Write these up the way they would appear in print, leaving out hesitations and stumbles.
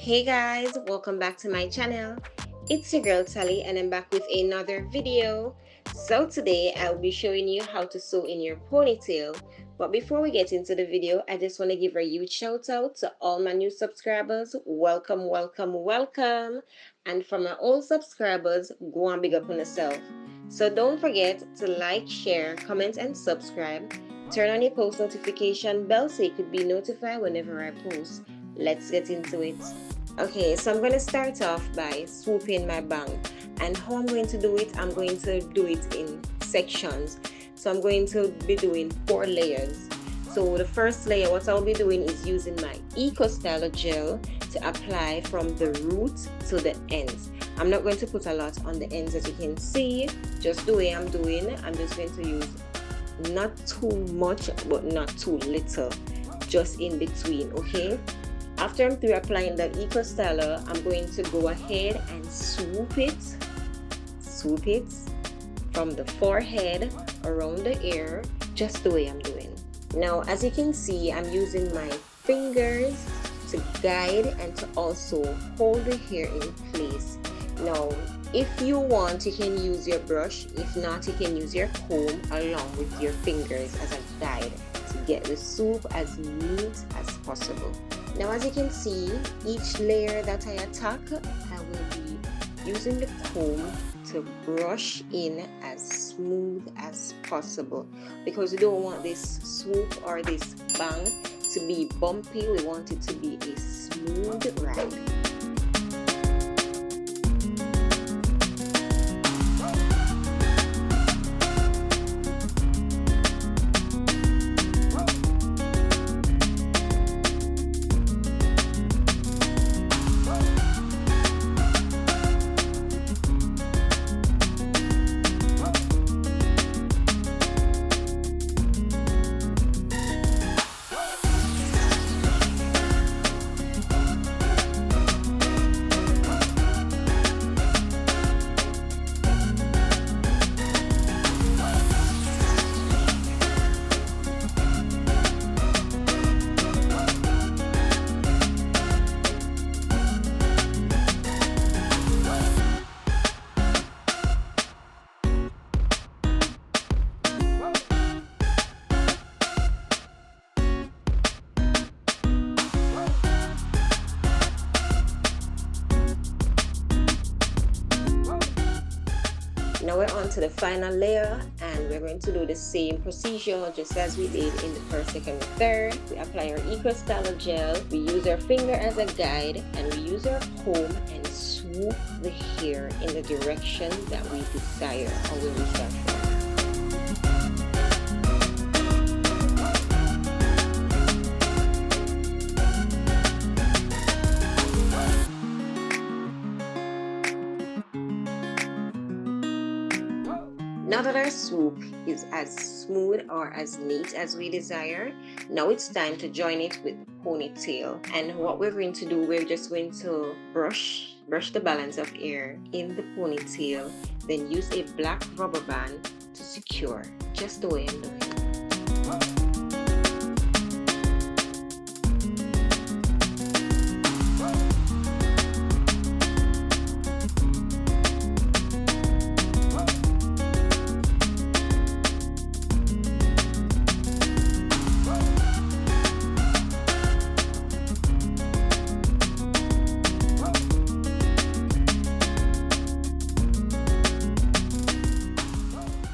Hey guys, welcome back to my channel. It's your girl Talie and I'm back with another video. So today I'll be showing you how to sew in your ponytail. But before we get into the video, I just want to give a huge shout out to all my new subscribers. Welcome, welcome, welcome. And for my old subscribers, go and big up on yourself. So don't forget to like, share, comment and subscribe. Turn on your post notification bell so you could be notified whenever I post. Let's get into it. Okay, so I'm going to start off by swooping my bang, and how I'm going to do it, I'm going to do it in sections. So I'm going to be doing 4 layers. So the first layer, what I'll be doing is using my HAIRSTYLE gel to apply from the root to the ends. I'm not going to put a lot on the ends, as you can see. Just the way I'm doing, I'm just going to use not too much but not too little, just in between. Okay, after I'm through applying the HAIRSTYLE, I'm going to go ahead and swoop it from the forehead around the ear, just the way I'm doing. Now, as you can see, I'm using my fingers to guide and to also hold the hair in place. Now, if you want, you can use your brush. If not, you can use your comb along with your fingers as a guide to get the swoop as neat as possible. Now, as you can see, each layer that I attack, I will be using the comb to brush in as smooth as possible, because we don't want this swoop or this bang to be bumpy. We want it to be a smooth ride. Now we're on to the final layer, and we're going to do the same procedure just as we did in the first, second, and third. We apply our HAIRSTYLE gel, we use our finger as a guide, and we use our comb and swoop the hair in the direction that we desire or where we start from. Now that our swoop is as smooth or as neat as we desire, now it's time to join it with the ponytail. And what we're going to do, we're just going to brush the balance of hair in the ponytail, then use a black rubber band to secure, just the way I'm doing.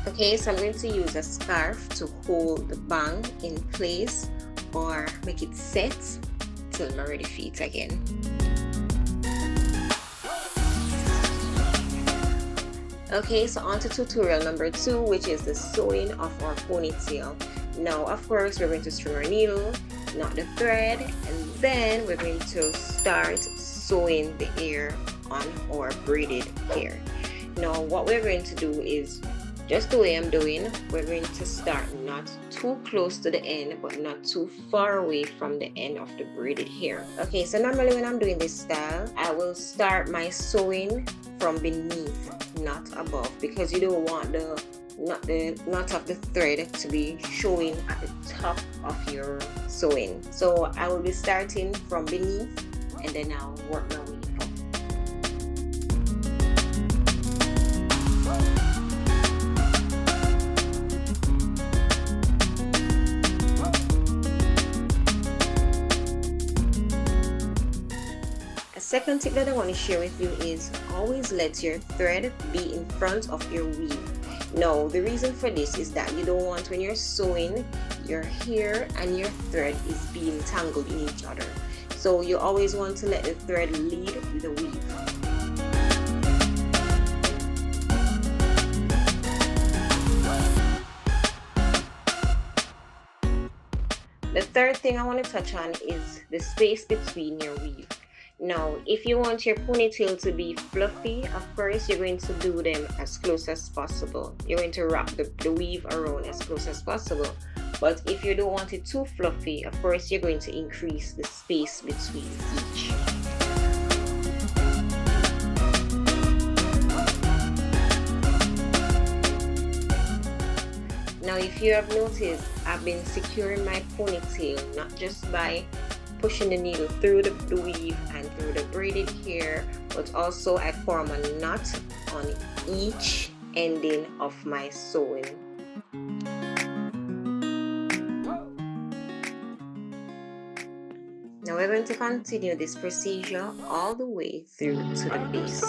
Okay, so I'm going to use a scarf to hold the bang in place or make it set till I'm ready for it again. Okay, so on to tutorial number 2, which is the sewing of our ponytail. Now, of course, we're going to string our needle, knot the thread, and then we're going to start sewing the hair on our braided hair. Now, what we're going to do is, just the way I'm doing, we're going to start not too close to the end but not too far away from the end of the braided hair. Okay, so normally when I'm doing this style, I will start my sewing from beneath, not above, because you don't want the knot of the thread to be showing at the top of your sewing. So I will be starting from beneath and then I'll work my way up. A second tip that I want to share with you is always let your thread be in front of your weave. Now, the reason for this is that you don't want, when you're sewing, your hair and your thread is being tangled in each other. So you always want to let the thread lead the weave. The third thing I want to touch on is the space between your weave. Now, if you want your ponytail to be fluffy, of course, you're going to do them as close as possible. You're going to wrap the weave around as close as possible. But if you don't want it too fluffy, of course, you're going to increase the space between each. Now, if you have noticed, I've been securing my ponytail not just by pushing the needle through the weave and through the braided hair, but also I form a knot on each ending of my sewing. Now we're going to continue this procedure all the way through to the base.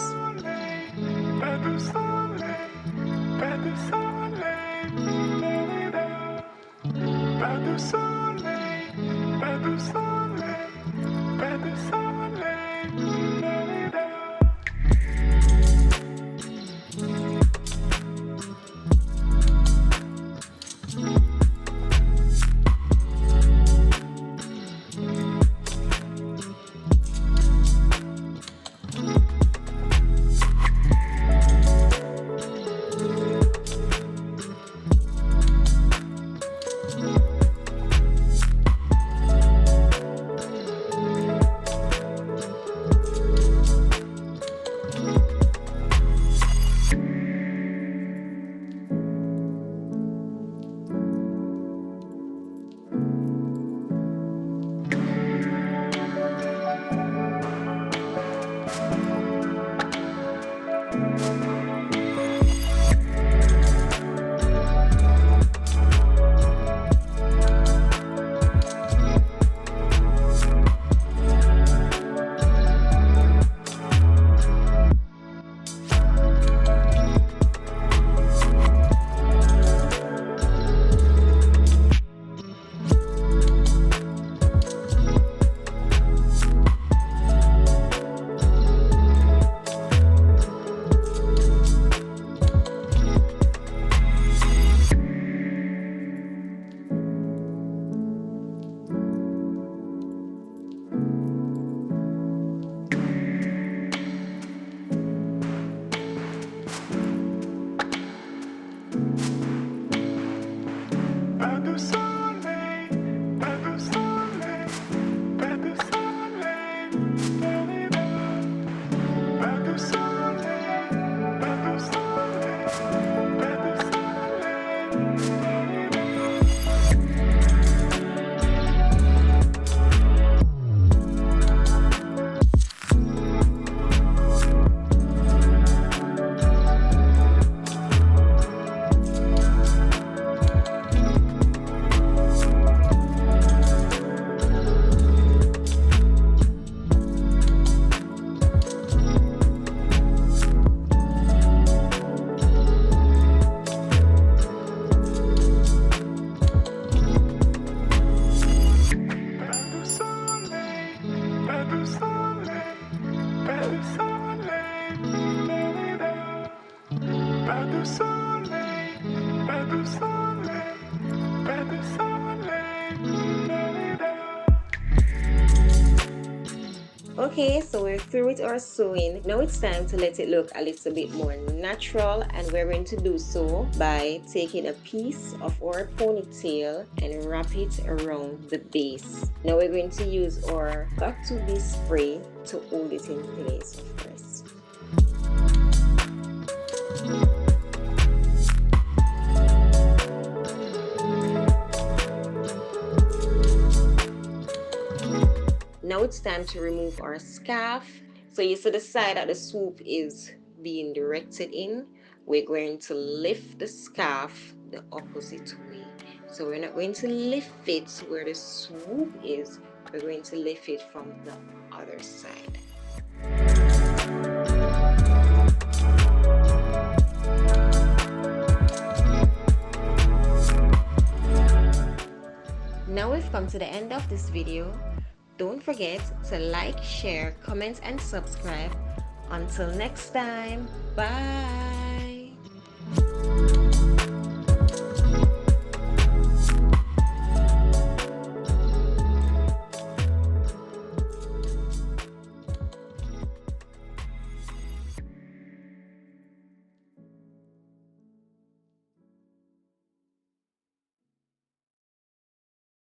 Okay, so we're through with our sewing. Now it's time to let it look a little bit more natural, and we're going to do so by taking a piece of our ponytail and wrap it around the base. Now we're going to use our got-to-be spray to hold it in place, of course. Now it's time to remove our scarf. So you see the side that the swoop is being directed in, we're going to lift the scarf the opposite way. So we're not going to lift it where the swoop is, we're going to lift it from the other side. Now we've come to the end of this video. Don't forget to like, share, comment, and subscribe. Until next time, bye!